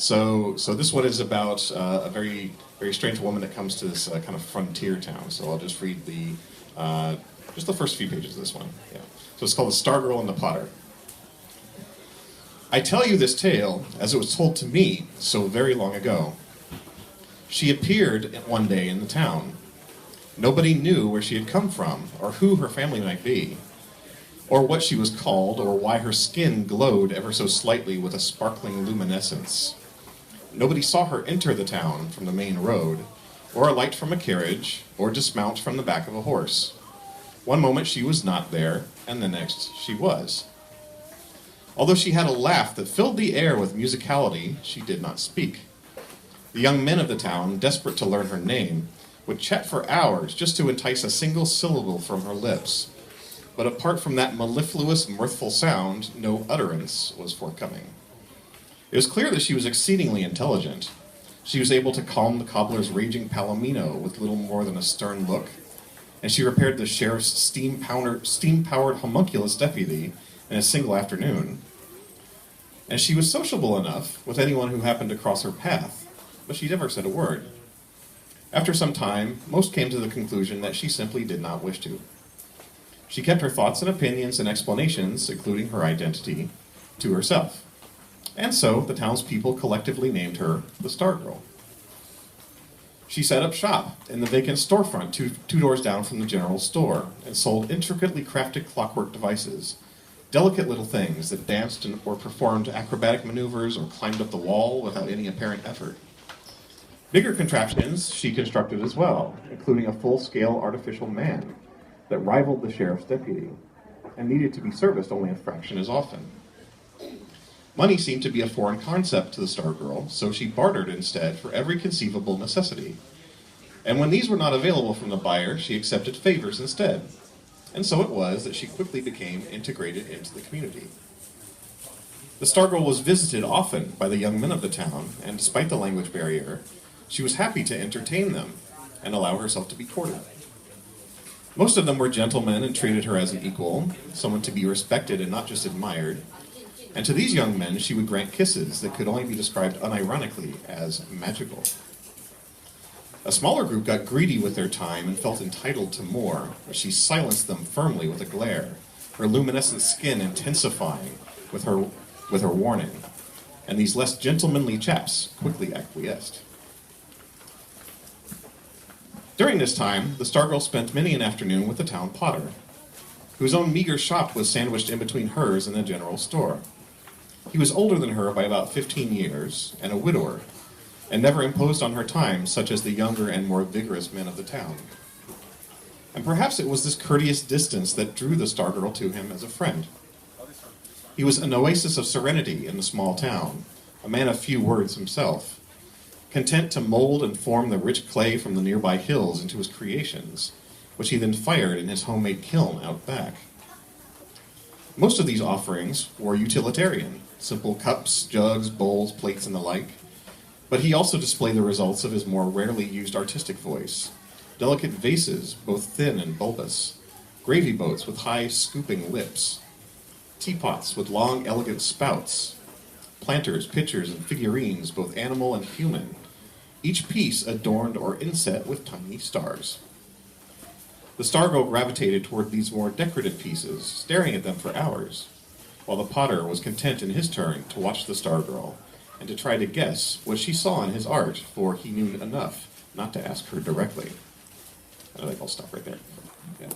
So this one is about a very strange woman that comes to this kind of frontier town. So I'll just read just the first few pages of this one. Yeah. So it's called The Stargirl and the Potter. I tell you this tale as it was told to me so very long ago. She appeared one day in the town. Nobody knew where she had come from, or who her family might be, or what she was called, or why her skin glowed ever so slightly with a sparkling luminescence. Nobody saw her enter the town from the main road, or alight from a carriage, or dismount from the back of a horse. One moment she was not there, and the next she was. Although she had a laugh that filled the air with musicality, she did not speak. The young men of the town, desperate to learn her name, would chat for hours just to entice a single syllable from her lips. But apart from that mellifluous, mirthful sound, no utterance was forthcoming. It was clear that she was exceedingly intelligent. She was able to calm the cobbler's raging palomino with little more than a stern look, and she repaired the sheriff's steam-powered homunculus deputy in a single afternoon. And she was sociable enough with anyone who happened to cross her path, but she never said a word. After some time, most came to the conclusion that she simply did not wish to. She kept her thoughts and opinions and explanations, including her identity, to herself. And so the townspeople collectively named her the Stargirl. She set up shop in the vacant storefront two doors down from the general store and sold intricately crafted clockwork devices, delicate little things that danced or performed acrobatic maneuvers or climbed up the wall without any apparent effort. Bigger contraptions she constructed as well, including a full-scale artificial man that rivaled the sheriff's deputy and needed to be serviced only a fraction as often. Money seemed to be a foreign concept to the Stargirl, so she bartered instead for every conceivable necessity. And when these were not available from the buyer, she accepted favors instead. And so it was that she quickly became integrated into the community. The Stargirl was visited often by the young men of the town, and despite the language barrier, she was happy to entertain them and allow herself to be courted. Most of them were gentlemen and treated her as an equal, someone to be respected and not just admired. And to these young men, she would grant kisses that could only be described unironically as magical. A smaller group got greedy with their time and felt entitled to more, but she silenced them firmly with a glare, her luminescent skin intensifying with her warning. And these less gentlemanly chaps quickly acquiesced. During this time, the Stargirl spent many an afternoon with the town potter, whose own meager shop was sandwiched in between hers and the general store. He was older than her by about 15 years, and a widower, and never imposed on her time, such as the younger and more vigorous men of the town. And perhaps it was this courteous distance that drew the Stargirl to him as a friend. He was an oasis of serenity in the small town, a man of few words himself, content to mold and form the rich clay from the nearby hills into his creations, which he then fired in his homemade kiln out back. Most of these offerings were utilitarian, simple cups, jugs, bowls, plates, and the like, but he also displayed the results of his more rarely used artistic voice. Delicate vases, both thin and bulbous, gravy boats with high scooping lips, teapots with long, elegant spouts, planters, pitchers, and figurines, both animal and human, each piece adorned or inset with tiny stars. The Stargirl gravitated toward these more decorative pieces, staring at them for hours, while the potter was content in his turn to watch the Stargirl and to try to guess what she saw in his art, for he knew enough not to ask her directly. I think I'll stop right there. Yeah.